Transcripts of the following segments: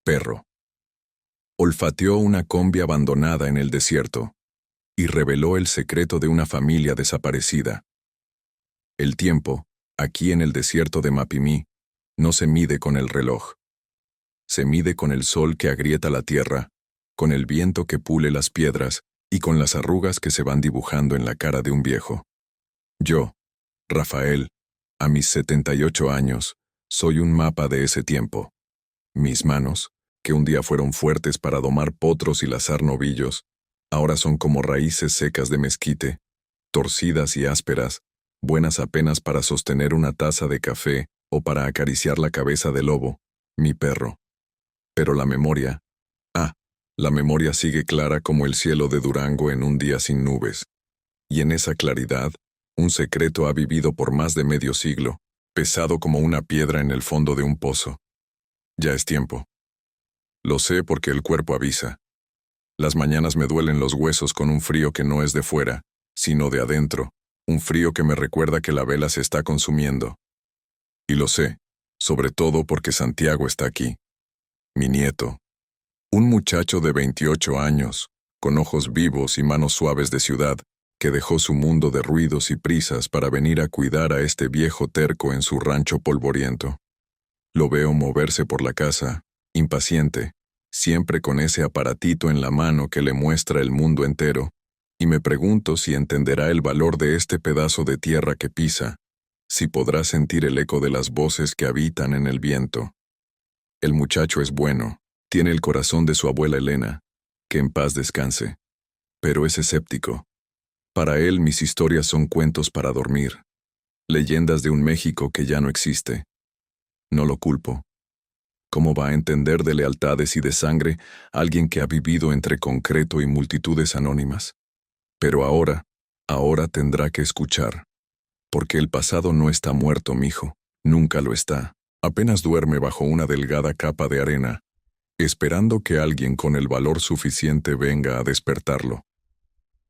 perro. Olfateó una combi abandonada en el desierto y reveló el secreto de una familia desaparecida. El tiempo, aquí en el desierto de Mapimí, no se mide con el reloj. Se mide con el sol que agrieta la tierra, con el viento que pule las piedras y con las arrugas que se van dibujando en la cara de un viejo. Yo, Rafael, a mis 78 años, soy un mapa de ese tiempo. Mis manos, que un día fueron fuertes para domar potros y lazar novillos, ahora son como raíces secas de mezquite, torcidas y ásperas, buenas apenas para sostener una taza de café o para acariciar la cabeza del lobo, mi perro. Pero la memoria, la memoria sigue clara como el cielo de Durango en un día sin nubes. Y en esa claridad, un secreto ha vivido por más de medio siglo, pesado como una piedra en el fondo de un pozo. Ya es tiempo. Lo sé porque el cuerpo avisa. Las mañanas me duelen los huesos con un frío que no es de fuera, sino de adentro, un frío que me recuerda que la vela se está consumiendo. Y lo sé, sobre todo porque Santiago está aquí. Mi nieto. Un muchacho de 28 años, con ojos vivos y manos suaves de ciudad, que dejó su mundo de ruidos y prisas para venir a cuidar a este viejo terco en su rancho polvoriento. Lo veo moverse por la casa, impaciente, siempre con ese aparatito en la mano que le muestra el mundo entero, y me pregunto si entenderá el valor de este pedazo de tierra que pisa, si podrá sentir el eco de las voces que habitan en el viento. El muchacho es bueno, tiene el corazón de su abuela Elena, que en paz descanse, pero es escéptico. Para él mis historias son cuentos para dormir, leyendas de un México que ya no existe. No lo culpo. ¿Cómo va a entender de lealtades y de sangre alguien que ha vivido entre concreto y multitudes anónimas? Pero ahora tendrá que escuchar. Porque el pasado no está muerto, mijo, nunca lo está. Apenas duerme bajo una delgada capa de arena, esperando que alguien con el valor suficiente venga a despertarlo.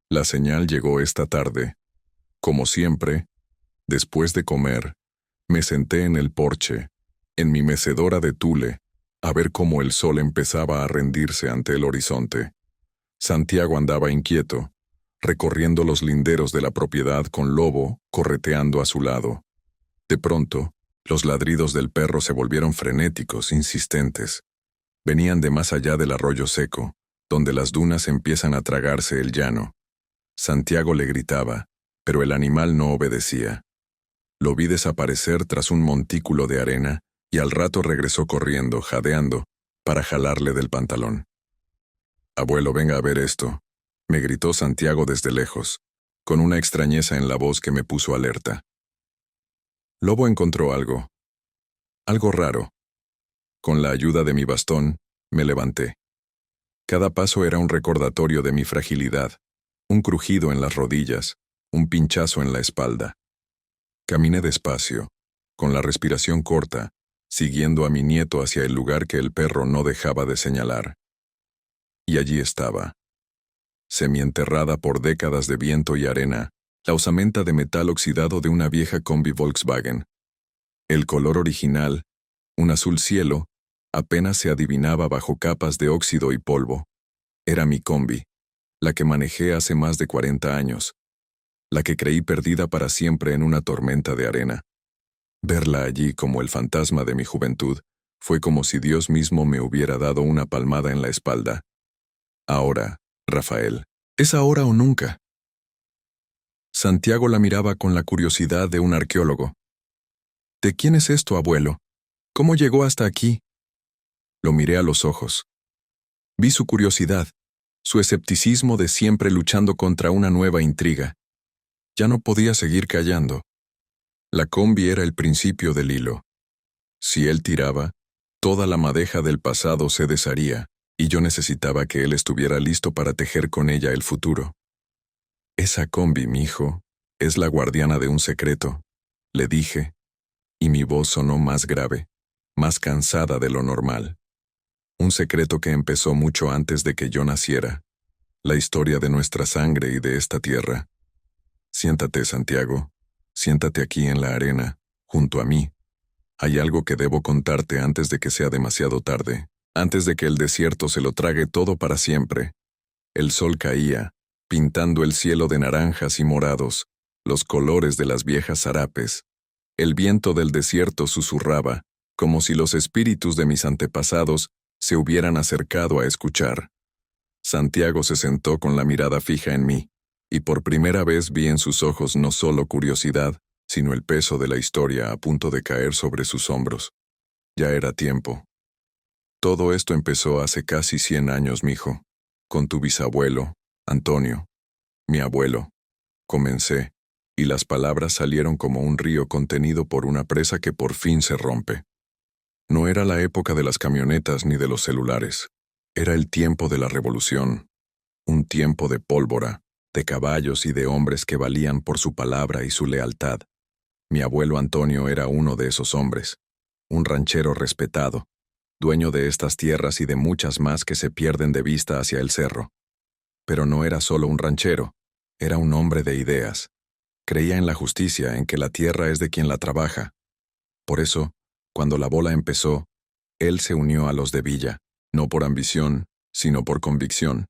La señal llegó esta tarde. Como siempre, después de comer, me senté en el porche, en mi mecedora de tule, a ver cómo el sol empezaba a rendirse ante el horizonte. Santiago andaba inquieto, recorriendo los linderos de la propiedad con Lobo correteando a su lado. De pronto, los ladridos del perro se volvieron frenéticos, insistentes. Venían de más allá del arroyo seco, donde las dunas empiezan a tragarse el llano. Santiago le gritaba, pero el animal no obedecía. Lo vi desaparecer tras un montículo de arena y al rato regresó corriendo, jadeando, para jalarle del pantalón. «Abuelo, venga a ver esto», me gritó Santiago desde lejos, con una extrañeza en la voz que me puso alerta. Lobo encontró algo raro. Con la ayuda de mi bastón, me levanté. Cada paso era un recordatorio de mi fragilidad, un crujido en las rodillas, un pinchazo en la espalda. Caminé despacio, con la respiración corta, siguiendo a mi nieto hacia el lugar que el perro no dejaba de señalar. Y allí estaba, semienterrada por décadas de viento y arena, la osamenta de metal oxidado de una vieja combi Volkswagen. El color original, un azul cielo, apenas se adivinaba bajo capas de óxido y polvo. Era mi combi, la que manejé hace más de 40 años, la que creí perdida para siempre en una tormenta de arena. Verla allí como el fantasma de mi juventud fue como si Dios mismo me hubiera dado una palmada en la espalda. Ahora, Rafael, ¿es ahora o nunca? Santiago la miraba con la curiosidad de un arqueólogo. ¿De quién es esto, abuelo? ¿Cómo llegó hasta aquí? Lo miré a los ojos. Vi su curiosidad, su escepticismo de siempre luchando contra una nueva intriga. Ya no podía seguir callando. La combi era el principio del hilo. Si él tiraba, toda la madeja del pasado se desharía, y yo necesitaba que él estuviera listo para tejer con ella el futuro. Esa combi, mijo, es la guardiana de un secreto, le dije, y mi voz sonó más grave, más cansada de lo normal. Un secreto que empezó mucho antes de que yo naciera, la historia de nuestra sangre y de esta tierra. Siéntate, Santiago, siéntate aquí en la arena, junto a mí. Hay algo que debo contarte antes de que sea demasiado tarde, Antes de que el desierto se lo trague todo para siempre, el sol caía, pintando el cielo de naranjas y morados, los colores de las viejas zarapes. El viento del desierto susurraba, como si los espíritus de mis antepasados se hubieran acercado a escuchar. Santiago se sentó con la mirada fija en mí, y por primera vez vi en sus ojos no solo curiosidad, sino el peso de la historia a punto de caer sobre sus hombros. Ya era tiempo. Todo esto empezó hace casi 100 años, mijo, con tu bisabuelo, Antonio, mi abuelo. Comencé, y las palabras salieron como un río contenido por una presa que por fin se rompe. No era la época de las camionetas ni de los celulares. Era el tiempo de la revolución. Un tiempo de pólvora, de caballos y de hombres que valían por su palabra y su lealtad. Mi abuelo Antonio era uno de esos hombres. Un ranchero respetado, dueño de estas tierras y de muchas más que se pierden de vista hacia el cerro. Pero no era solo un ranchero, era un hombre de ideas. Creía en la justicia, en que la tierra es de quien la trabaja. Por eso, cuando la bola empezó, él se unió a los de Villa, no por ambición, sino por convicción.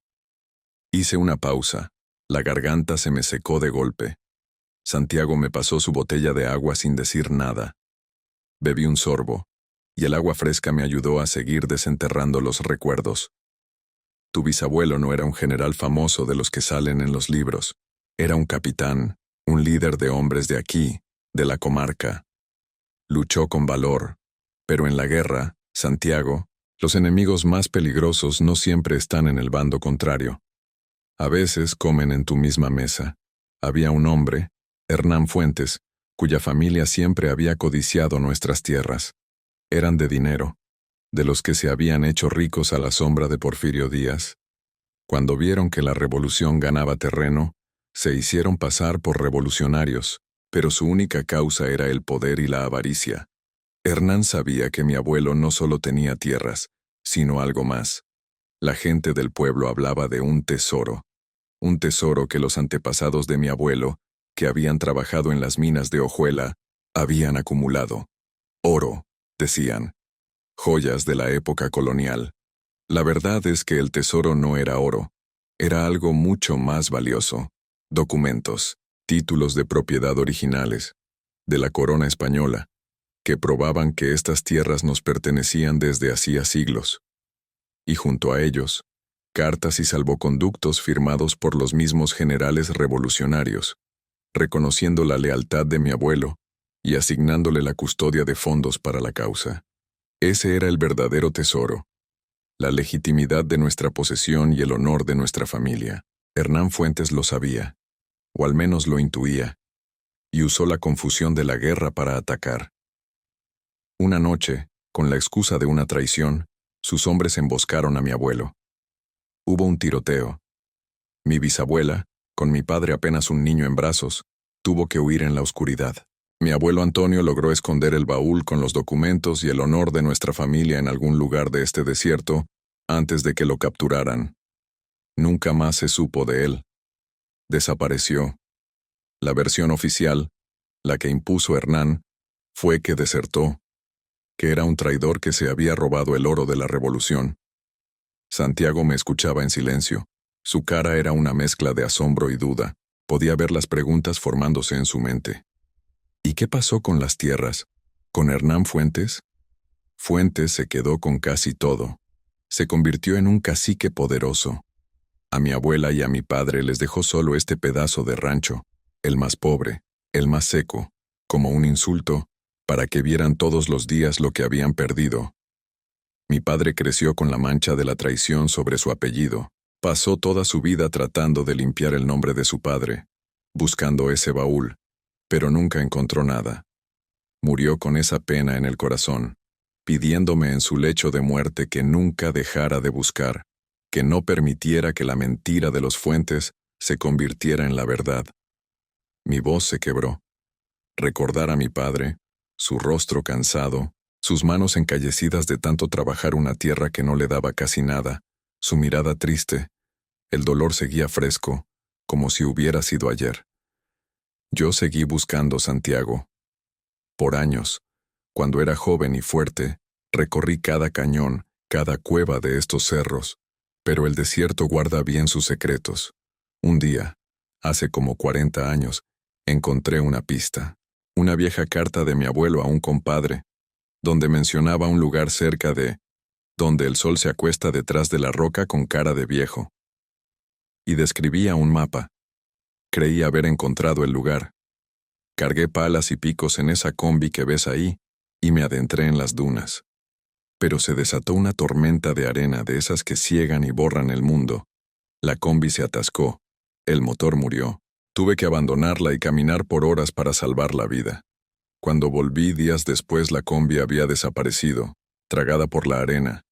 Hice una pausa, la garganta se me secó de golpe. Santiago me pasó su botella de agua sin decir nada. Bebí un sorbo, y el agua fresca me ayudó a seguir desenterrando los recuerdos. Tu bisabuelo no era un general famoso de los que salen en los libros. Era un capitán, un líder de hombres de aquí, de la comarca. Luchó con valor, pero en la guerra, Santiago, los enemigos más peligrosos no siempre están en el bando contrario. A veces comen en tu misma mesa. Había un hombre, Hernán Fuentes, cuya familia siempre había codiciado nuestras tierras. Eran de dinero, de los que se habían hecho ricos a la sombra de Porfirio Díaz. Cuando vieron que la revolución ganaba terreno, se hicieron pasar por revolucionarios, pero su única causa era el poder y la avaricia. Hernán sabía que mi abuelo no solo tenía tierras, sino algo más. La gente del pueblo hablaba de un tesoro que los antepasados de mi abuelo, que habían trabajado en las minas de hojuela, habían acumulado. Oro, decían. Joyas de la época colonial. La verdad es que el tesoro no era oro, era algo mucho más valioso. Documentos, títulos de propiedad originales, de la corona española, que probaban que estas tierras nos pertenecían desde hacía siglos. Y junto a ellos, cartas y salvoconductos firmados por los mismos generales revolucionarios, reconociendo la lealtad de mi abuelo y asignándole la custodia de fondos para la causa. Ese era el verdadero tesoro, la legitimidad de nuestra posesión y el honor de nuestra familia. Hernán Fuentes lo sabía, o al menos lo intuía, y usó la confusión de la guerra para atacar. Una noche, con la excusa de una traición, sus hombres emboscaron a mi abuelo. Hubo un tiroteo. Mi bisabuela, con mi padre apenas un niño en brazos, tuvo que huir en la oscuridad. Mi abuelo Antonio logró esconder el baúl con los documentos y el honor de nuestra familia en algún lugar de este desierto antes de que lo capturaran. Nunca más se supo de él. Desapareció. La versión oficial, la que impuso Hernán, fue que desertó, que era un traidor que se había robado el oro de la revolución. Santiago me escuchaba en silencio. Su cara era una mezcla de asombro y duda. Podía ver las preguntas formándose en su mente. ¿Y qué pasó con las tierras? ¿Con Hernán Fuentes? Fuentes se quedó con casi todo. Se convirtió en un cacique poderoso. A mi abuela y a mi padre les dejó solo este pedazo de rancho, el más pobre, el más seco, como un insulto, para que vieran todos los días lo que habían perdido. Mi padre creció con la mancha de la traición sobre su apellido. Pasó toda su vida tratando de limpiar el nombre de su padre, buscando ese baúl, pero nunca encontró nada. Murió con esa pena en el corazón, pidiéndome en su lecho de muerte que nunca dejara de buscar, que no permitiera que la mentira de los Fuentes se convirtiera en la verdad. Mi voz se quebró. Recordar a mi padre, su rostro cansado, sus manos encallecidas de tanto trabajar una tierra que no le daba casi nada, su mirada triste, el dolor seguía fresco, como si hubiera sido ayer. Yo seguí buscando Santiago. Por años, cuando era joven y fuerte, recorrí cada cañón, cada cueva de estos cerros, pero el desierto guarda bien sus secretos. Un día, hace como 40 años, encontré una pista, una vieja carta de mi abuelo a un compadre, donde mencionaba un lugar cerca de donde el sol se acuesta detrás de la roca con cara de viejo. Y describía un mapa. Creí haber encontrado el lugar. Cargué palas y picos en esa combi que ves ahí y me adentré en las dunas. Pero se desató una tormenta de arena de esas que ciegan y borran el mundo. La combi se atascó. El motor murió. Tuve que abandonarla y caminar por horas para salvar la vida. Cuando volví días después la combi había desaparecido, tragada por la arena,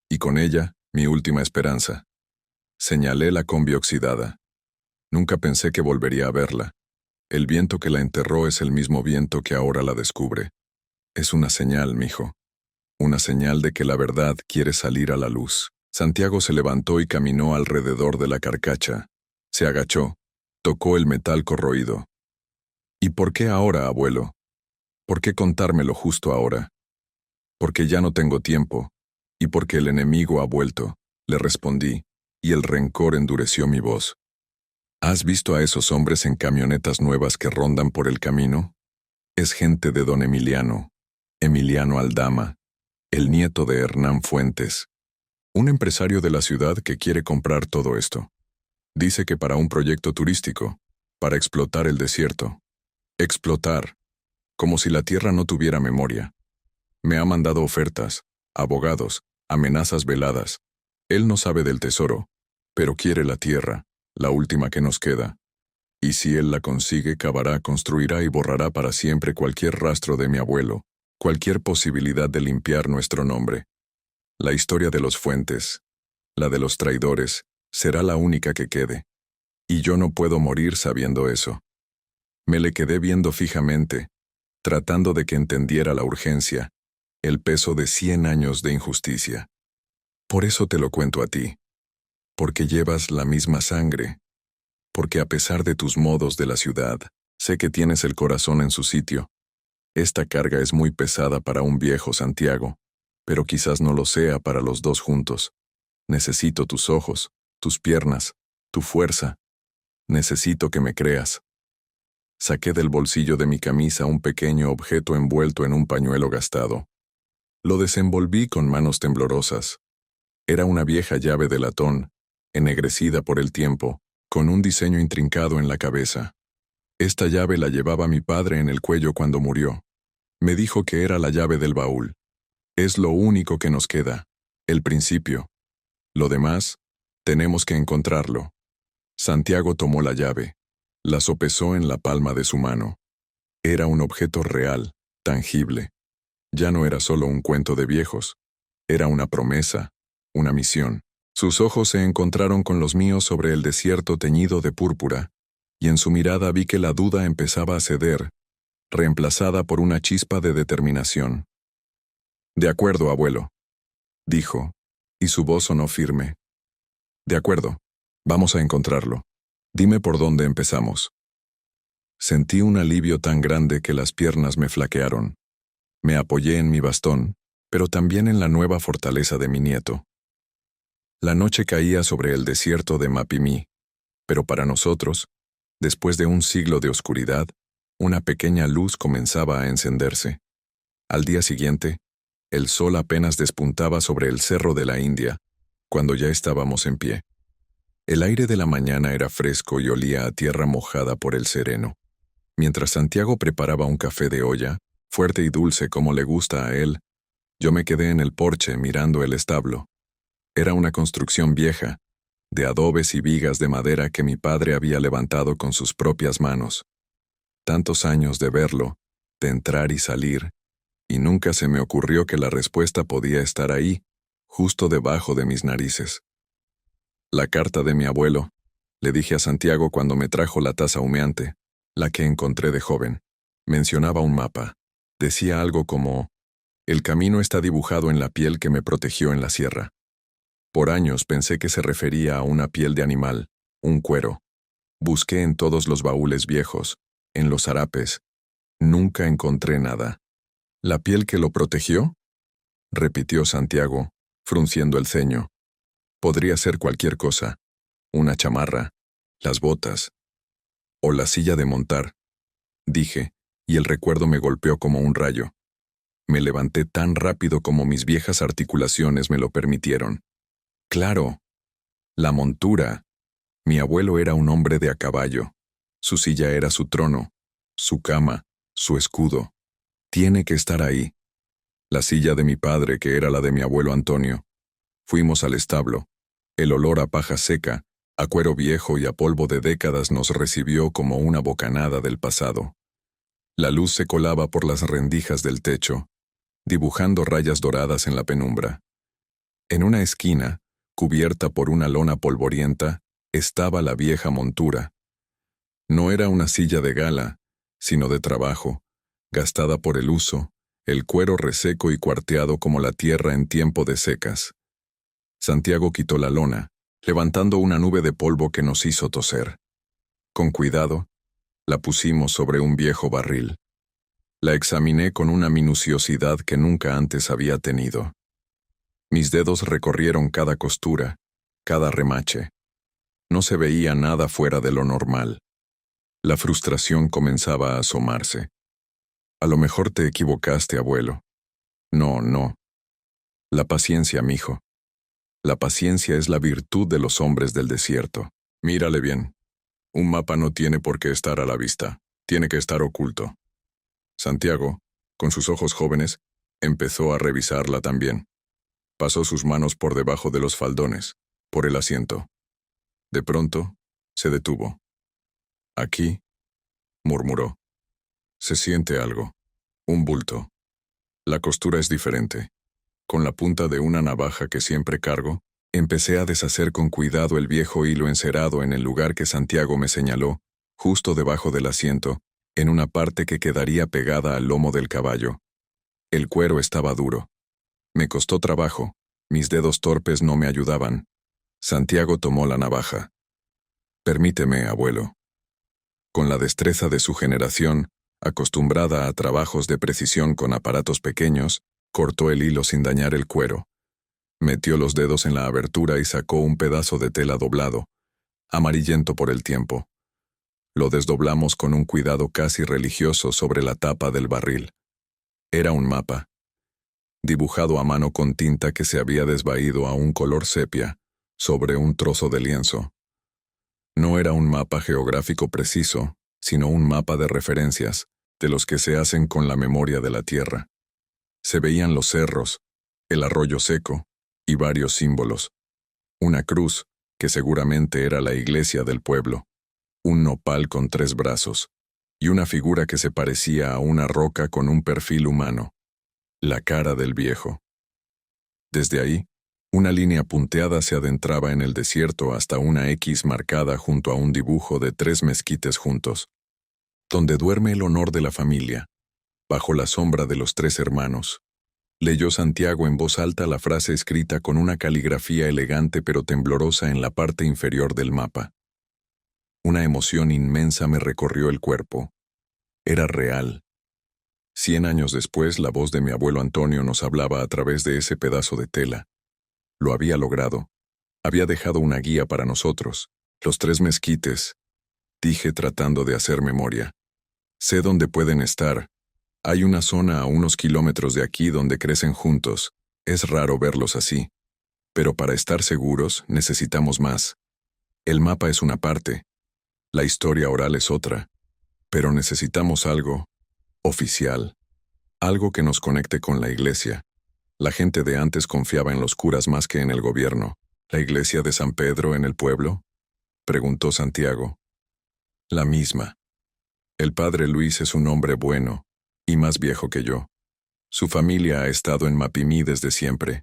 y con ella mi última esperanza. Señalé la combi oxidada. Nunca pensé que volvería a verla. El viento que la enterró es el mismo viento que ahora la descubre. Es una señal, mijo. Una señal de que la verdad quiere salir a la luz. Santiago se levantó y caminó alrededor de la carcacha. Se agachó, tocó el metal corroído. ¿Y por qué ahora, abuelo? ¿Por qué contármelo justo ahora? Porque ya no tengo tiempo, y porque el enemigo ha vuelto, le respondí, y el rencor endureció mi voz. ¿Has visto a esos hombres en camionetas nuevas que rondan por el camino? Es gente de don Emiliano, Emiliano Aldama, el nieto de Hernán Fuentes, un empresario de la ciudad que quiere comprar todo esto. Dice que para un proyecto turístico, para explotar el desierto. Explotar, como si la tierra no tuviera memoria. Me ha mandado ofertas, abogados, amenazas veladas. Él no sabe del tesoro, pero quiere la tierra, la última que nos queda. Y si él la consigue, cavará, construirá y borrará para siempre cualquier rastro de mi abuelo, cualquier posibilidad de limpiar nuestro nombre. La historia de los Fuentes, la de los traidores, será la única que quede. Y yo no puedo morir sabiendo eso. Me le quedé viendo fijamente, tratando de que entendiera la urgencia, el peso de 100 años de injusticia. Por eso te lo cuento a ti. Porque llevas la misma sangre. Porque a pesar de tus modos de la ciudad, sé que tienes el corazón en su sitio. Esta carga es muy pesada para un viejo Santiago, pero quizás no lo sea para los dos juntos. Necesito tus ojos, tus piernas, tu fuerza. Necesito que me creas. Saqué del bolsillo de mi camisa un pequeño objeto envuelto en un pañuelo gastado. Lo desenvolví con manos temblorosas. Era una vieja llave de latón, ennegrecida por el tiempo, con un diseño intrincado en la cabeza. Esta llave la llevaba mi padre en el cuello cuando murió. Me dijo que era la llave del baúl. Es lo único que nos queda, el principio. Lo demás, tenemos que encontrarlo. Santiago tomó la llave, la sopesó en la palma de su mano. Era un objeto real, tangible. Ya no era solo un cuento de viejos. Era una promesa, una misión. Sus ojos se encontraron con los míos sobre el desierto teñido de púrpura, y en su mirada vi que la duda empezaba a ceder, reemplazada por una chispa de determinación. «De acuerdo, abuelo», dijo, y su voz sonó firme. «De acuerdo, vamos a encontrarlo. Dime por dónde empezamos». Sentí un alivio tan grande que las piernas me flaquearon. Me apoyé en mi bastón, pero también en la nueva fortaleza de mi nieto. La noche caía sobre el desierto de Mapimí, pero para nosotros, después de un siglo de oscuridad, una pequeña luz comenzaba a encenderse. Al día siguiente, el sol apenas despuntaba sobre el cerro de la India, cuando ya estábamos en pie. El aire de la mañana era fresco y olía a tierra mojada por el sereno. Mientras Santiago preparaba un café de olla, fuerte y dulce como le gusta a él, yo me quedé en el porche mirando el establo. Era una construcción vieja, de adobes y vigas de madera que mi padre había levantado con sus propias manos. Tantos años de verlo, de entrar y salir, y nunca se me ocurrió que la respuesta podía estar ahí, justo debajo de mis narices. «La carta de mi abuelo», le dije a Santiago cuando me trajo la taza humeante, la que encontré de joven. Mencionaba un mapa. Decía algo como: «El camino está dibujado en la piel que me protegió en la sierra». Por años pensé que se refería a una piel de animal, un cuero. Busqué en todos los baúles viejos, en los harapes. Nunca encontré nada. «¿La piel que lo protegió?», repitió Santiago, frunciendo el ceño. Podría ser cualquier cosa. Una chamarra, las botas, o la silla de montar, dije, y el recuerdo me golpeó como un rayo. Me levanté tan rápido como mis viejas articulaciones me lo permitieron. Claro, la montura. Mi abuelo era un hombre de a caballo. Su silla era su trono, su cama, su escudo. Tiene que estar ahí. La silla de mi padre, que era la de mi abuelo Antonio. Fuimos al establo. El olor a paja seca, a cuero viejo y a polvo de décadas nos recibió como una bocanada del pasado. La luz se colaba por las rendijas del techo, dibujando rayas doradas en la penumbra. En una esquina, cubierta por una lona polvorienta, estaba la vieja montura. No era una silla de gala, sino de trabajo, gastada por el uso, el cuero reseco y cuarteado como la tierra en tiempo de secas. Santiago quitó la lona, levantando una nube de polvo que nos hizo toser. Con cuidado, la pusimos sobre un viejo barril. La examiné con una minuciosidad que nunca antes había tenido. Mis dedos recorrieron cada costura, cada remache. No se veía nada fuera de lo normal. La frustración comenzaba a asomarse. A lo mejor te equivocaste, abuelo. No, no. La paciencia, mijo. La paciencia es la virtud de los hombres del desierto. Mírale bien. Un mapa no tiene por qué estar a la vista. Tiene que estar oculto. Santiago, con sus ojos jóvenes, empezó a revisarla también. Pasó sus manos por debajo de los faldones, por el asiento. De pronto, se detuvo. Aquí, murmuró. Se siente algo. Un bulto. La costura es diferente. Con la punta de una navaja que siempre cargo, empecé a deshacer con cuidado el viejo hilo encerado en el lugar que Santiago me señaló, justo debajo del asiento, en una parte que quedaría pegada al lomo del caballo. El cuero estaba duro. Me costó trabajo, mis dedos torpes no me ayudaban. Santiago tomó la navaja. Permíteme, abuelo. Con la destreza de su generación, acostumbrada a trabajos de precisión con aparatos pequeños, cortó el hilo sin dañar el cuero. Metió los dedos en la abertura y sacó un pedazo de tela doblado, amarillento por el tiempo. Lo desdoblamos con un cuidado casi religioso sobre la tapa del barril. Era un mapa, dibujado a mano con tinta que se había desvaído a un color sepia, sobre un trozo de lienzo. No era un mapa geográfico preciso, sino un mapa de referencias, de los que se hacen con la memoria de la tierra. Se veían los cerros, el arroyo seco, y varios símbolos. Una cruz, que seguramente era la iglesia del pueblo. Un nopal con 3 brazos, y una figura que se parecía a una roca con un perfil humano. La cara del viejo. Desde ahí, una línea punteada se adentraba en el desierto hasta una X marcada junto a un dibujo de 3 mezquites juntos. Donde duerme el honor de la familia, bajo la sombra de los 3 hermanos. Leyó Santiago en voz alta la frase escrita con una caligrafía elegante pero temblorosa en la parte inferior del mapa. Una emoción inmensa me recorrió el cuerpo. Era real. 100 años después, la voz de mi abuelo Antonio nos hablaba a través de ese pedazo de tela. Lo había logrado. Había dejado una guía para nosotros. Los 3 mezquites, dije tratando de hacer memoria. Sé dónde pueden estar. Hay una zona a unos kilómetros de aquí donde crecen juntos. Es raro verlos así. Pero para estar seguros, necesitamos más. El mapa es una parte. La historia oral es otra. Pero necesitamos algo oficial. Algo que nos conecte con la iglesia. La gente de antes confiaba en los curas más que en el gobierno. ¿La iglesia de San Pedro en el pueblo?, preguntó Santiago. La misma. El padre Luis es un hombre bueno, y más viejo que yo. Su familia ha estado en Mapimí desde siempre.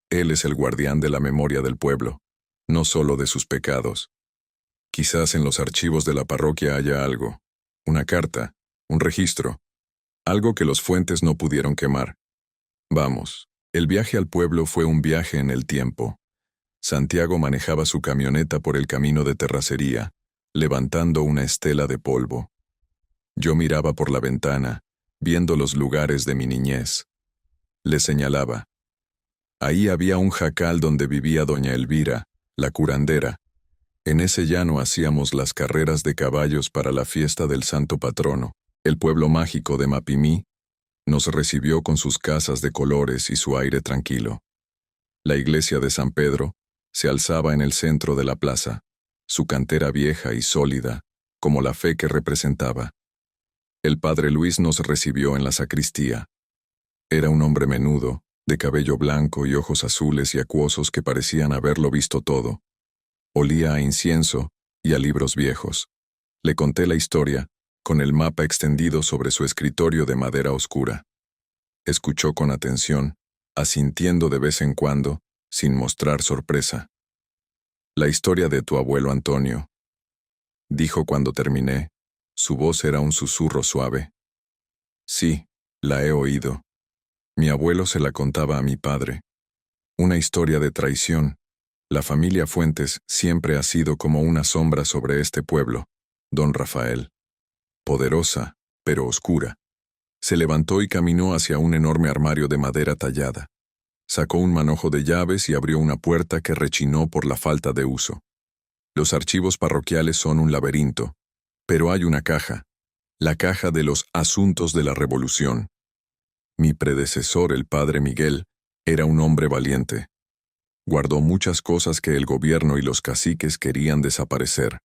Él es el guardián de la memoria del pueblo, no solo de sus pecados. Quizás en los archivos de la parroquia haya algo, una carta, un registro, algo que los Fuentes no pudieron quemar. Vamos, el viaje al pueblo fue un viaje en el tiempo. Santiago manejaba su camioneta por el camino de terracería, levantando una estela de polvo. Yo miraba por la ventana, viendo los lugares de mi niñez. Le señalaba. Ahí había un jacal donde vivía doña Elvira, la curandera. En ese llano hacíamos las carreras de caballos para la fiesta del santo patrono. El pueblo mágico de Mapimí nos recibió con sus casas de colores y su aire tranquilo. La iglesia de San Pedro se alzaba en el centro de la plaza, su cantera vieja y sólida, como la fe que representaba. El padre Luis nos recibió en la sacristía. Era un hombre menudo, de cabello blanco y ojos azules y acuosos que parecían haberlo visto todo. Olía a incienso y a libros viejos. Le conté la historia, con el mapa extendido sobre su escritorio de madera oscura. Escuchó con atención, asintiendo de vez en cuando, sin mostrar sorpresa. La historia de tu abuelo Antonio, dijo cuando terminé. Su voz era un susurro suave. Sí, la he oído. Mi abuelo se la contaba a mi padre. Una historia de traición. La familia Fuentes siempre ha sido como una sombra sobre este pueblo, don Rafael. Poderosa, pero oscura. Se levantó y caminó hacia un enorme armario de madera tallada. Sacó un manojo de llaves y abrió una puerta que rechinó por la falta de uso. Los archivos parroquiales son un laberinto, pero hay una caja, la caja de los asuntos de la revolución. Mi predecesor, el padre Miguel, era un hombre valiente. Guardó muchas cosas que el gobierno y los caciques querían desaparecer.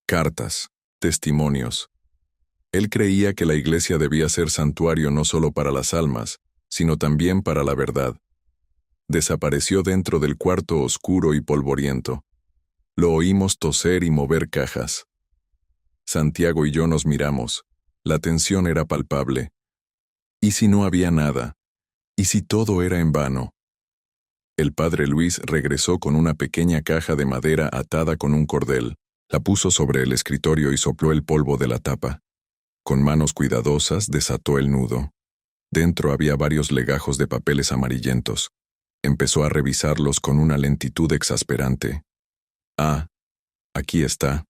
Cartas, testimonios. Él creía que la iglesia debía ser santuario no solo para las almas, sino también para la verdad. Desapareció dentro del cuarto oscuro y polvoriento. Lo oímos toser y mover cajas. Santiago y yo nos miramos. La tensión era palpable. ¿Y si no había nada? ¿Y si todo era en vano? El padre Luis regresó con una pequeña caja de madera atada con un cordel, la puso sobre el escritorio y sopló el polvo de la tapa. Con manos cuidadosas desató el nudo. Dentro había varios legajos de papeles amarillentos. Empezó a revisarlos con una lentitud exasperante. Ah, aquí está,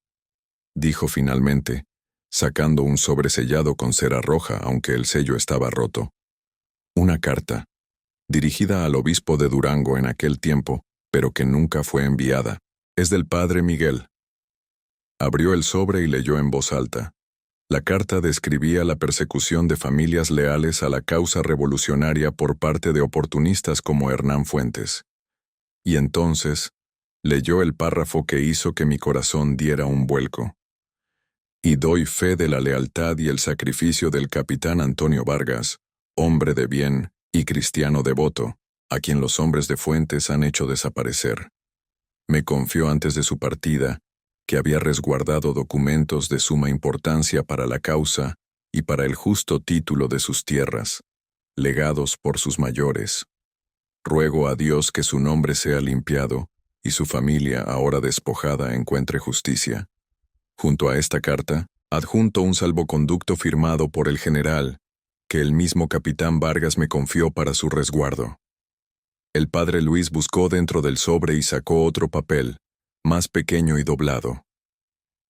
dijo finalmente, sacando un sobre sellado con cera roja aunque el sello estaba roto. Una carta, dirigida al obispo de Durango en aquel tiempo, pero que nunca fue enviada. Es del padre Miguel. Abrió el sobre y leyó en voz alta. La carta describía la persecución de familias leales a la causa revolucionaria por parte de oportunistas como Hernán Fuentes. Y entonces, leyó el párrafo que hizo que mi corazón diera un vuelco. Y doy fe de la lealtad y el sacrificio del capitán Antonio Vargas, hombre de bien y cristiano devoto, a quien los hombres de Fuentes han hecho desaparecer. Me confió antes de su partida que había resguardado documentos de suma importancia para la causa y para el justo título de sus tierras, legados por sus mayores. Ruego a Dios que su nombre sea limpiado y su familia, ahora despojada, encuentre justicia. Junto a esta carta, adjunto un salvoconducto firmado por el general, que el mismo capitán Vargas me confió para su resguardo. El padre Luis buscó dentro del sobre y sacó otro papel, más pequeño y doblado.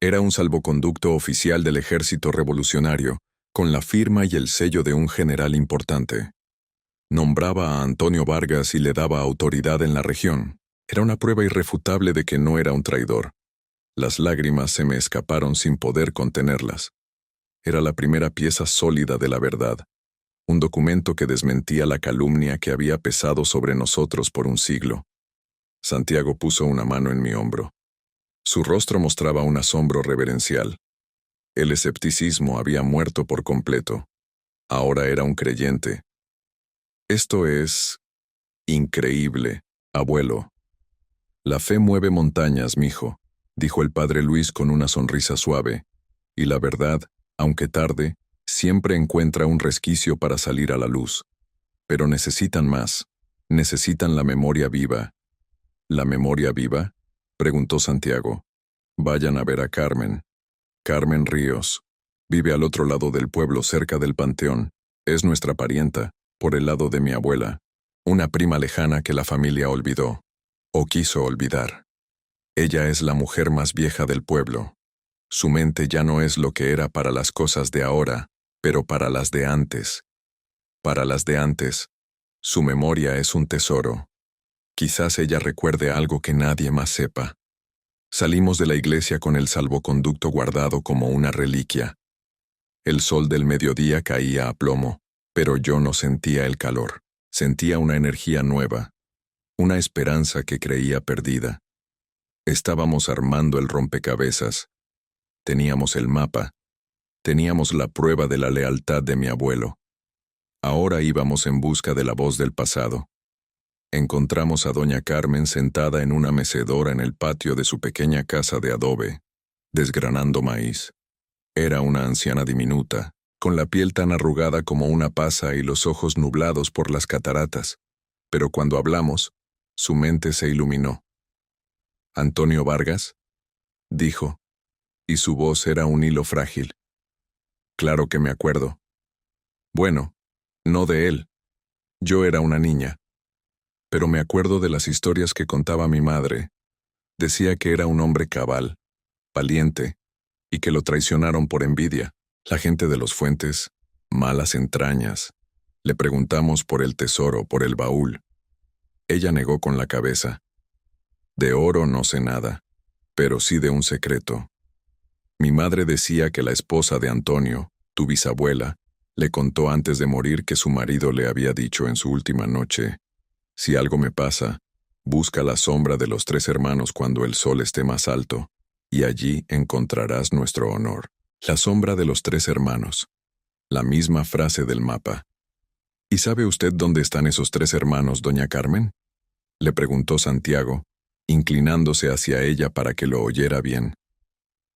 Era un salvoconducto oficial del ejército revolucionario, con la firma y el sello de un general importante. Nombraba a Antonio Vargas y le daba autoridad en la región. Era una prueba irrefutable de que no era un traidor. Las lágrimas se me escaparon sin poder contenerlas. Era la primera pieza sólida de la verdad, un documento que desmentía la calumnia que había pesado sobre nosotros por un siglo. Santiago puso una mano en mi hombro. Su rostro mostraba un asombro reverencial. El escepticismo había muerto por completo. Ahora era un creyente. Esto es increíble, abuelo. La fe mueve montañas, mijo, dijo el padre Luis con una sonrisa suave, y la verdad, aunque tarde, siempre encuentra un resquicio para salir a la luz. Pero necesitan más, necesitan la memoria viva. ¿La memoria viva?, preguntó Santiago. Vayan a ver a Carmen. Carmen Ríos. Vive al otro lado del pueblo, cerca del panteón. Es nuestra parienta, por el lado de mi abuela, una prima lejana que la familia olvidó, o quiso olvidar. Ella es la mujer más vieja del pueblo. Su mente ya no es lo que era para las cosas de ahora, pero para las de antes. Para las de antes, su memoria es un tesoro. Quizás ella recuerde algo que nadie más sepa. Salimos de la iglesia con el salvoconducto guardado como una reliquia. El sol del mediodía caía a plomo, pero yo no sentía el calor. Sentía una energía nueva, una esperanza que creía perdida. Estábamos armando el rompecabezas. Teníamos el mapa. Teníamos la prueba de la lealtad de mi abuelo. Ahora íbamos en busca de la voz del pasado. Encontramos a doña Carmen sentada en una mecedora en el patio de su pequeña casa de adobe, desgranando maíz. Era una anciana diminuta, con la piel tan arrugada como una pasa y los ojos nublados por las cataratas. Pero cuando hablamos, su mente se iluminó. «¿Antonio Vargas?», dijo, y su voz era un hilo frágil. Claro que me acuerdo. Bueno, no de él. Yo era una niña. Pero me acuerdo de las historias que contaba mi madre. Decía que era un hombre cabal, valiente, y que lo traicionaron por envidia. La gente de los Fuentes, malas entrañas. Le preguntamos por el tesoro, por el baúl. Ella negó con la cabeza. De oro no sé nada, pero sí de un secreto. Mi madre decía que la esposa de Antonio, tu bisabuela, le contó antes de morir que su marido le había dicho en su última noche: «Si algo me pasa, busca la sombra de los 3 hermanos cuando el sol esté más alto, y allí encontrarás nuestro honor». La sombra de los 3 hermanos. La misma frase del mapa. «¿Y sabe usted dónde están esos 3 hermanos, doña Carmen?», le preguntó Santiago, inclinándose hacia ella para que lo oyera bien.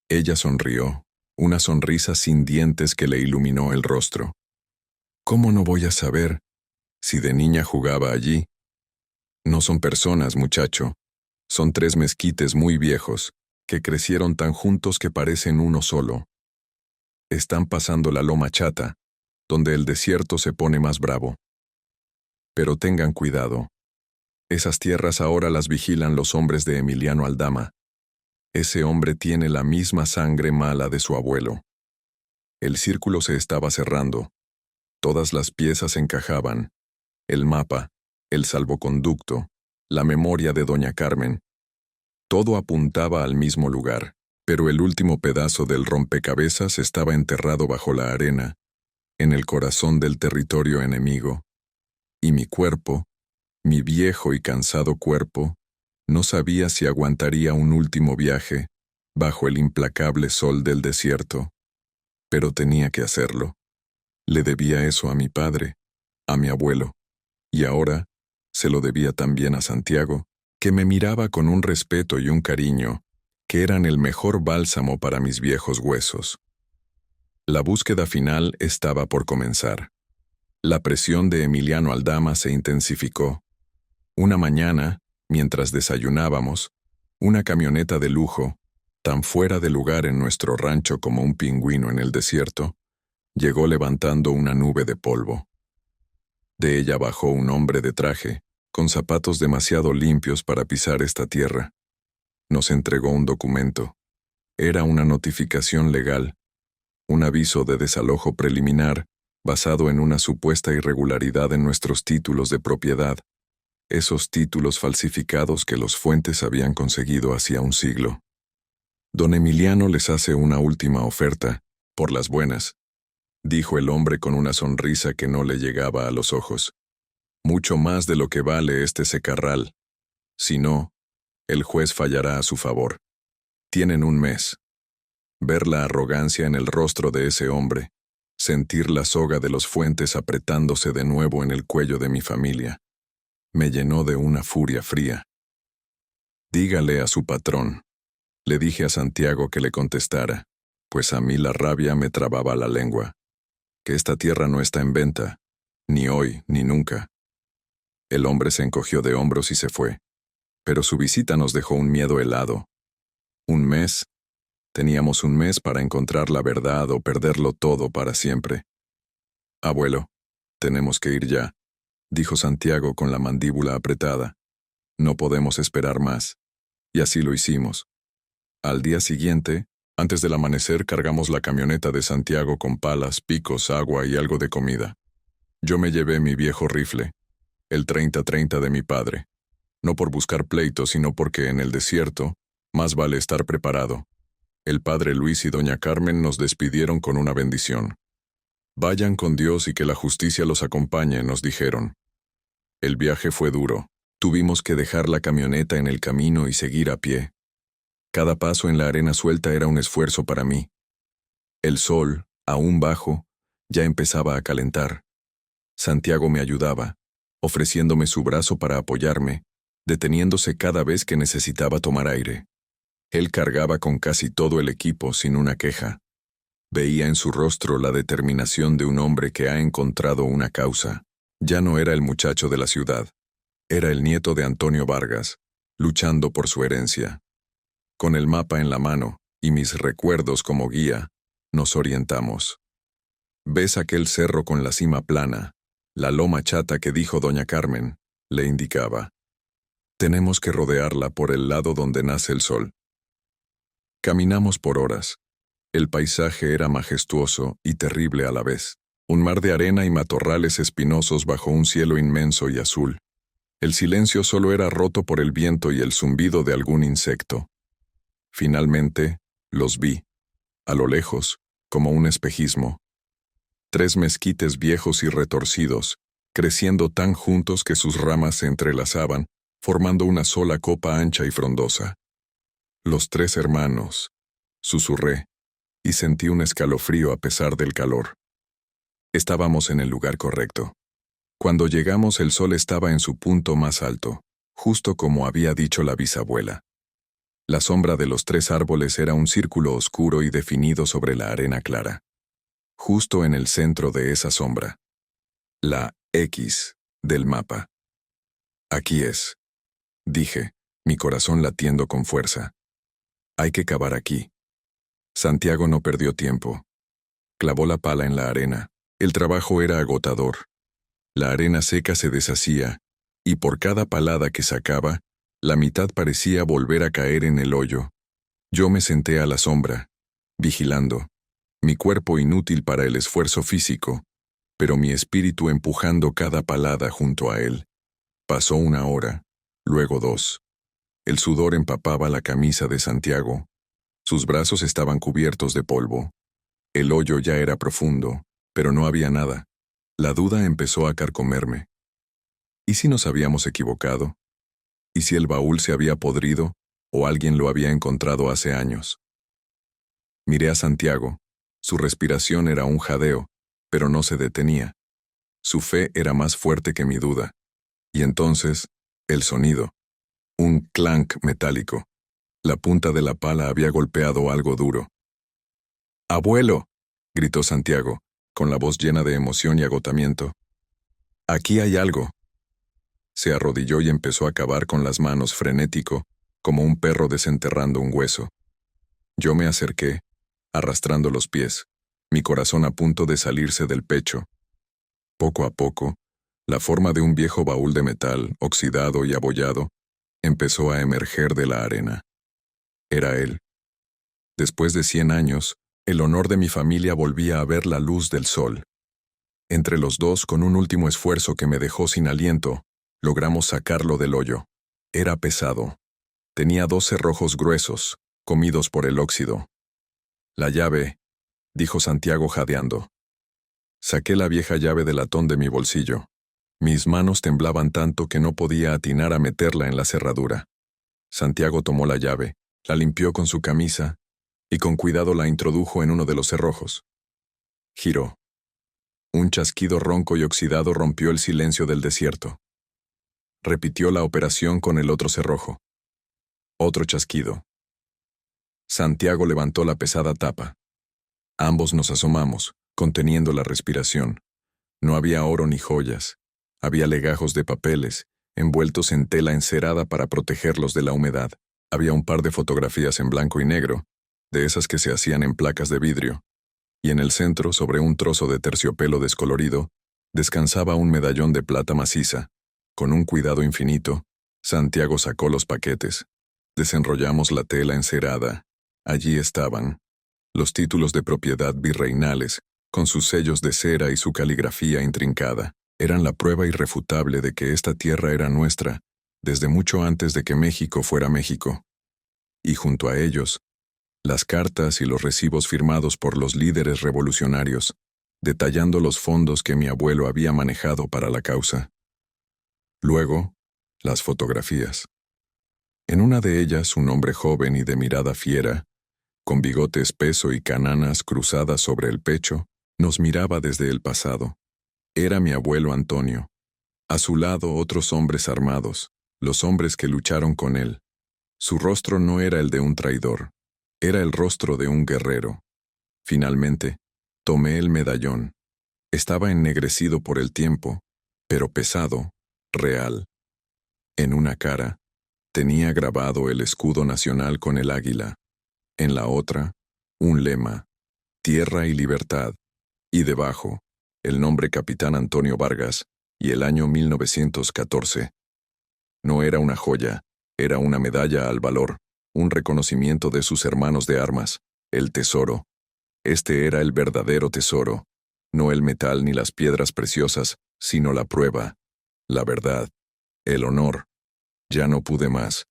Ella sonrió, una sonrisa sin dientes que le iluminó el rostro. «¿Cómo no voy a saber si de niña jugaba allí? No son personas, muchacho. Son 3 mezquites muy viejos, que crecieron tan juntos que parecen uno solo. Están pasando la loma chata, donde el desierto se pone más bravo. Pero tengan cuidado. Esas tierras ahora las vigilan los hombres de Emiliano Aldama. Ese hombre tiene la misma sangre mala de su abuelo». El círculo se estaba cerrando. Todas las piezas encajaban. El mapa, el salvoconducto, la memoria de doña Carmen. Todo apuntaba al mismo lugar, pero el último pedazo del rompecabezas estaba enterrado bajo la arena, en el corazón del territorio enemigo. Y mi cuerpo, mi viejo y cansado cuerpo, no sabía si aguantaría un último viaje bajo el implacable sol del desierto. Pero tenía que hacerlo. Le debía eso a mi padre, a mi abuelo, y ahora se lo debía también a Santiago, que me miraba con un respeto y un cariño que eran el mejor bálsamo para mis viejos huesos. La búsqueda final estaba por comenzar. La presión de Emiliano Aldama se intensificó. Una mañana, mientras desayunábamos, una camioneta de lujo, tan fuera de lugar en nuestro rancho como un pingüino en el desierto, llegó levantando una nube de polvo. De ella bajó un hombre de traje, con zapatos demasiado limpios para pisar esta tierra. Nos entregó un documento. Era una notificación legal, un aviso de desalojo preliminar basado en una supuesta irregularidad en nuestros títulos de propiedad, esos títulos falsificados que los Fuentes habían conseguido hacía un siglo. Don Emiliano les hace una última oferta, por las buenas, dijo el hombre con una sonrisa que no le llegaba a los ojos. Mucho más de lo que vale este secarral. Si no, el juez fallará a su favor. Tienen un mes. Ver la arrogancia en el rostro de ese hombre, sentir la soga de los Fuentes apretándose de nuevo en el cuello de mi familia, me llenó de una furia fría. «Dígale a su patrón», le dije a Santiago que le contestara, pues a mí la rabia me trababa la lengua, «que esta tierra no está en venta, ni hoy ni nunca». El hombre se encogió de hombros y se fue, pero su visita nos dejó un miedo helado. Un mes. Teníamos un mes para encontrar la verdad o perderlo todo para siempre. «Abuelo, tenemos que ir ya», dijo Santiago con la mandíbula apretada. «No podemos esperar más». Y así lo hicimos. Al día siguiente, antes del amanecer, cargamos la camioneta de Santiago con palas, picos, agua y algo de comida. Yo me llevé mi viejo rifle, el 30-30 de mi padre. no por buscar pleito, sino porque en el desierto más vale estar preparado. El padre Luis y doña Carmen nos despidieron con una bendición. Vayan con Dios y que la justicia los acompañe, nos dijeron. El viaje fue duro. Tuvimos que dejar la camioneta en el camino y seguir a pie. Cada paso en la arena suelta era un esfuerzo para mí. El sol, aún bajo, ya empezaba a calentar. Santiago me ayudaba, ofreciéndome su brazo para apoyarme, deteniéndose cada vez que necesitaba tomar aire. Él cargaba con casi todo el equipo sin una queja. Veía en su rostro la determinación de un hombre que ha encontrado una causa. Ya no era el muchacho de la ciudad. Era el nieto de Antonio Vargas, luchando por su herencia. Con el mapa en la mano y mis recuerdos como guía, nos orientamos. ¿Ves aquel cerro con la cima plana? La loma chata que dijo doña Carmen, le indicaba. Tenemos que rodearla por el lado donde nace el sol. Caminamos por horas. El paisaje era majestuoso y terrible a la vez. Un mar de arena y matorrales espinosos bajo un cielo inmenso y azul. El silencio solo era roto por el viento y el zumbido de algún insecto. Finalmente, los vi, a lo lejos, como un espejismo. 3 mezquites viejos y retorcidos, creciendo tan juntos que sus ramas se entrelazaban, formando una sola copa ancha y frondosa. Los 3 hermanos, susurré, y sentí un escalofrío a pesar del calor. Estábamos en el lugar correcto. Cuando llegamos el sol estaba en su punto más alto, justo como había dicho la bisabuela. La sombra de los 3 árboles era un círculo oscuro y definido sobre la arena clara. Justo en el centro de esa sombra. La X del mapa. Aquí es, dije, mi corazón latiendo con fuerza. Hay que cavar aquí. Santiago no perdió tiempo. Clavó la pala en la arena. El trabajo era agotador. La arena seca se deshacía, y por cada palada que sacaba, la mitad parecía volver a caer en el hoyo. Yo me senté a la sombra, vigilando, mi cuerpo inútil para el esfuerzo físico, pero mi espíritu empujando cada palada junto a él. Pasó 1 hora, luego 2. El sudor empapaba la camisa de Santiago. Sus brazos estaban cubiertos de polvo. El hoyo ya era profundo, pero no había nada. La duda empezó a carcomerme. ¿Y si nos habíamos equivocado? ¿Y si el baúl se había podrido, o alguien lo había encontrado hace años? Miré a Santiago. Su respiración era un jadeo, pero no se detenía. Su fe era más fuerte que mi duda. Y entonces, el sonido. Un clank metálico. La punta de la pala había golpeado algo duro. ¡Abuelo!, gritó Santiago, con la voz llena de emoción y agotamiento. «Aquí hay algo». Se arrodilló y empezó a cavar con las manos frenético, como un perro desenterrando un hueso. Yo me acerqué, arrastrando los pies, mi corazón a punto de salirse del pecho. Poco a poco, la forma de un viejo baúl de metal, oxidado y abollado, empezó a emerger de la arena. Era él. Después de 100 años, el honor de mi familia volvía a ver la luz del sol. Entre los dos, con un último esfuerzo que me dejó sin aliento, logramos sacarlo del hoyo. Era pesado. Tenía 2 cerrojos gruesos, comidos por el óxido. «La llave», dijo Santiago jadeando. Saqué la vieja llave de latón de mi bolsillo. Mis manos temblaban tanto que no podía atinar a meterla en la cerradura. Santiago tomó la llave, la limpió con su camisa y con cuidado la introdujo en uno de los cerrojos. Giró. Un chasquido ronco y oxidado rompió el silencio del desierto. Repitió la operación con el otro cerrojo. Otro chasquido. Santiago levantó la pesada tapa. Ambos nos asomamos, conteniendo la respiración. No había oro ni joyas. Había legajos de papeles, envueltos en tela encerada para protegerlos de la humedad. Había un par de fotografías en blanco y negro, de esas que se hacían en placas de vidrio. Y en el centro, sobre un trozo de terciopelo descolorido, descansaba un medallón de plata maciza. Con un cuidado infinito, Santiago sacó los paquetes. Desenrollamos la tela encerada. Allí estaban los títulos de propiedad virreinales, con sus sellos de cera y su caligrafía intrincada. Eran la prueba irrefutable de que esta tierra era nuestra desde mucho antes de que México fuera México. Y junto a ellos, las cartas y los recibos firmados por los líderes revolucionarios, detallando los fondos que mi abuelo había manejado para la causa. Luego, las fotografías. En una de ellas, un hombre joven y de mirada fiera, con bigote espeso y cananas cruzadas sobre el pecho, nos miraba desde el pasado. Era mi abuelo Antonio. A su lado otros hombres armados, los hombres que lucharon con él. Su rostro no era el de un traidor, era el rostro de un guerrero. Finalmente, tomé el medallón. Estaba ennegrecido por el tiempo, pero pesado, real. En una cara, tenía grabado el escudo nacional con el águila. En la otra, un lema, tierra y libertad, y debajo, el nombre Capitán Antonio Vargas y el año 1914. No era una joya, era una medalla al valor, un reconocimiento de sus hermanos de armas, el tesoro. Este era el verdadero tesoro, no el metal ni las piedras preciosas, sino la prueba, la verdad, el honor. Ya no pude más.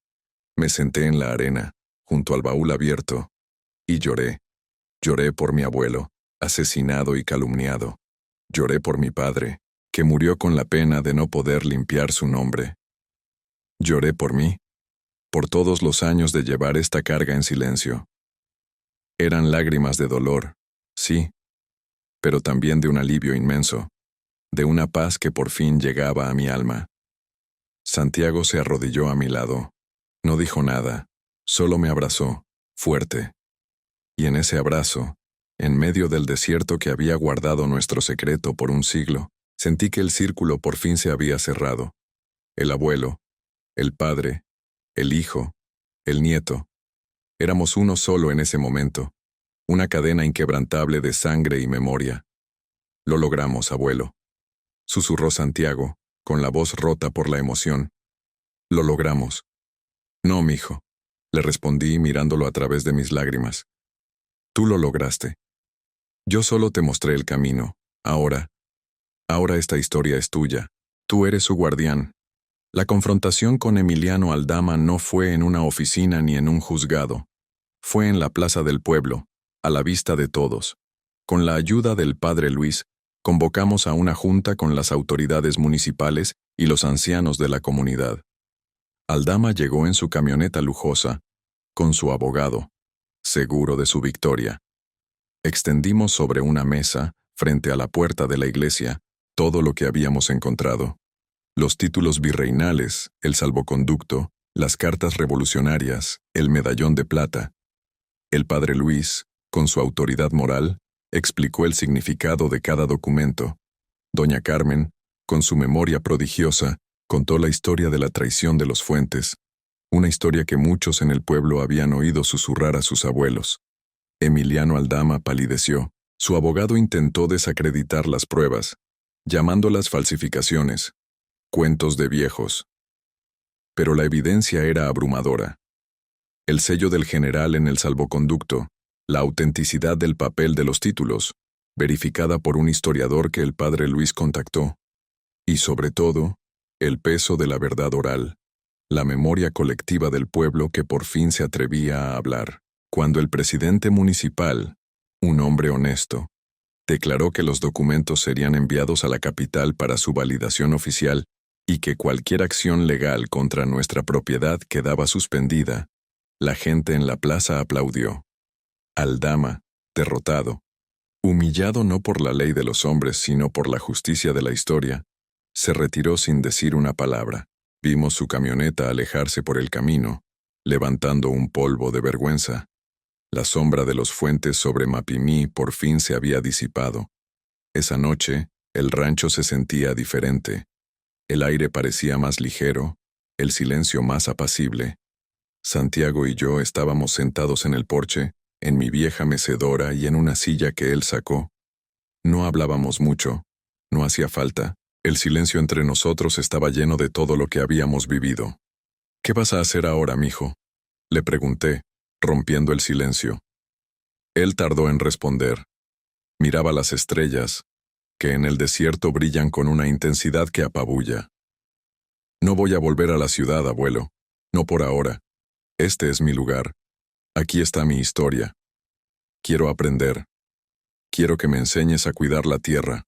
Me senté en la arena, junto al baúl abierto, y lloré. Lloré por mi abuelo, asesinado y calumniado. Lloré por mi padre, que murió con la pena de no poder limpiar su nombre. Lloré por mí, por todos los años de llevar esta carga en silencio. Eran lágrimas de dolor, sí, pero también de un alivio inmenso, de una paz que por fin llegaba a mi alma. Santiago se arrodilló a mi lado. No dijo nada, solo me abrazó, fuerte. Y en ese abrazo, en medio del desierto que había guardado nuestro secreto por un siglo, sentí que el círculo por fin se había cerrado. El abuelo, el padre, el hijo, el nieto. Éramos uno solo en ese momento, una cadena inquebrantable de sangre y memoria. Lo logramos, abuelo, susurró Santiago, con la voz rota por la emoción. Lo logramos. No, mijo, le respondí mirándolo a través de mis lágrimas. Tú lo lograste. Yo solo te mostré el camino. Ahora esta historia es tuya. Tú eres su guardián. La confrontación con Emiliano Aldama no fue en una oficina ni en un juzgado. Fue en la plaza del pueblo, a la vista de todos. Con la ayuda del padre Luis, convocamos a una junta con las autoridades municipales y los ancianos de la comunidad. Aldama llegó en su camioneta lujosa, con su abogado, seguro de su victoria. Extendimos sobre una mesa, frente a la puerta de la iglesia, todo lo que habíamos encontrado. Los títulos virreinales, el salvoconducto, las cartas revolucionarias, el medallón de plata. El padre Luis, con su autoridad moral, explicó el significado de cada documento. Doña Carmen, con su memoria prodigiosa, contó la historia de la traición de los Fuentes, una historia que muchos en el pueblo habían oído susurrar a sus abuelos. Emiliano Aldama palideció. Su abogado intentó desacreditar las pruebas, llamándolas falsificaciones, cuentos de viejos. Pero la evidencia era abrumadora. El sello del general en el salvoconducto, la autenticidad del papel de los títulos, verificada por un historiador que el padre Luis contactó, y sobre todo, el peso de la verdad oral, la memoria colectiva del pueblo que por fin se atrevía a hablar. Cuando el presidente municipal, un hombre honesto, declaró que los documentos serían enviados a la capital para su validación oficial y que cualquier acción legal contra nuestra propiedad quedaba suspendida, la gente en la plaza aplaudió. Aldama, derrotado, humillado no por la ley de los hombres sino por la justicia de la historia, se retiró sin decir una palabra. Vimos su camioneta alejarse por el camino, levantando un polvo de vergüenza. La sombra de los Fuentes sobre Mapimí por fin se había disipado. Esa noche, el rancho se sentía diferente. El aire parecía más ligero, el silencio más apacible. Santiago y yo estábamos sentados en el porche, en mi vieja mecedora y en una silla que él sacó. No hablábamos mucho, no hacía falta. El silencio entre nosotros estaba lleno de todo lo que habíamos vivido. ¿Qué vas a hacer ahora, mijo?, le pregunté, rompiendo el silencio. Él tardó en responder. Miraba las estrellas, que en el desierto brillan con una intensidad que apabulla. No voy a volver a la ciudad, abuelo. No por ahora. Este es mi lugar. Aquí está mi historia. Quiero aprender. Quiero que me enseñes a cuidar la tierra,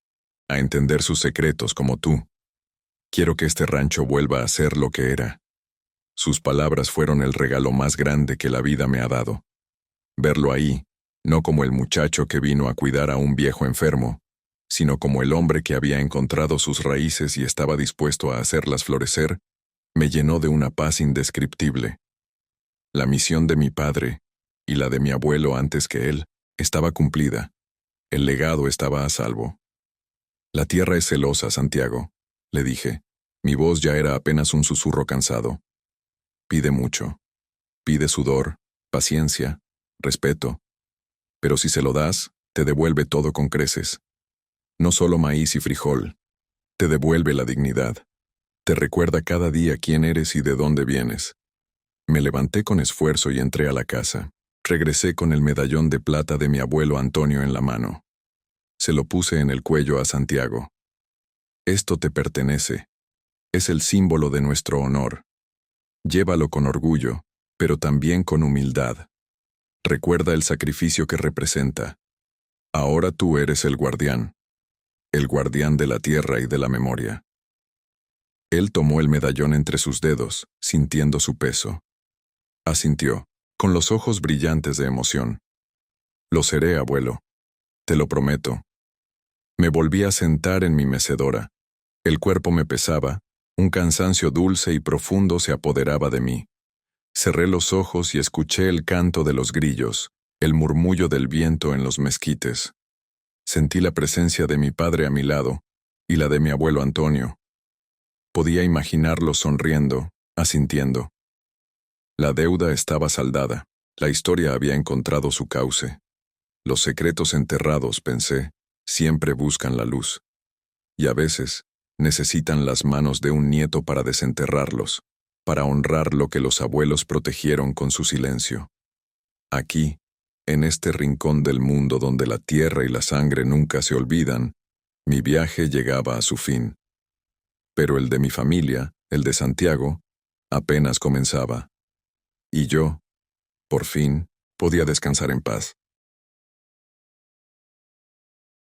a entender sus secretos como tú. Quiero que este rancho vuelva a ser lo que era. Sus palabras fueron el regalo más grande que la vida me ha dado. Verlo ahí, no como el muchacho que vino a cuidar a un viejo enfermo, sino como el hombre que había encontrado sus raíces y estaba dispuesto a hacerlas florecer, me llenó de una paz indescriptible. La misión de mi padre, y la de mi abuelo antes que él, estaba cumplida. El legado estaba a salvo. La tierra es celosa, Santiago, le dije. Mi voz ya era apenas un susurro cansado. Pide mucho. Pide sudor, paciencia, respeto. Pero si se lo das, te devuelve todo con creces. No solo maíz y frijol. Te devuelve la dignidad. Te recuerda cada día quién eres y de dónde vienes. Me levanté con esfuerzo y entré a la casa. Regresé con el medallón de plata de mi abuelo Antonio en la mano. Se lo puse en el cuello a Santiago. Esto te pertenece. Es el símbolo de nuestro honor. Llévalo con orgullo, pero también con humildad. Recuerda el sacrificio que representa. Ahora tú eres el guardián de la tierra y de la memoria. Él tomó el medallón entre sus dedos, sintiendo su peso. Asintió, con los ojos brillantes de emoción. Lo seré, abuelo. Te lo prometo. Me volví a sentar en mi mecedora. El cuerpo me pesaba, un cansancio dulce y profundo se apoderaba de mí. Cerré los ojos y escuché el canto de los grillos, el murmullo del viento en los mezquites. Sentí la presencia de mi padre a mi lado, y la de mi abuelo Antonio. Podía imaginarlos sonriendo, asintiendo. La deuda estaba saldada, la historia había encontrado su cauce. Los secretos enterrados, pensé, siempre buscan la luz. Y a veces, necesitan las manos de un nieto para desenterrarlos, para honrar lo que los abuelos protegieron con su silencio. Aquí, en este rincón del mundo donde la tierra y la sangre nunca se olvidan, mi viaje llegaba a su fin. Pero el de mi familia, el de Santiago, apenas comenzaba. Y yo, por fin, podía descansar en paz.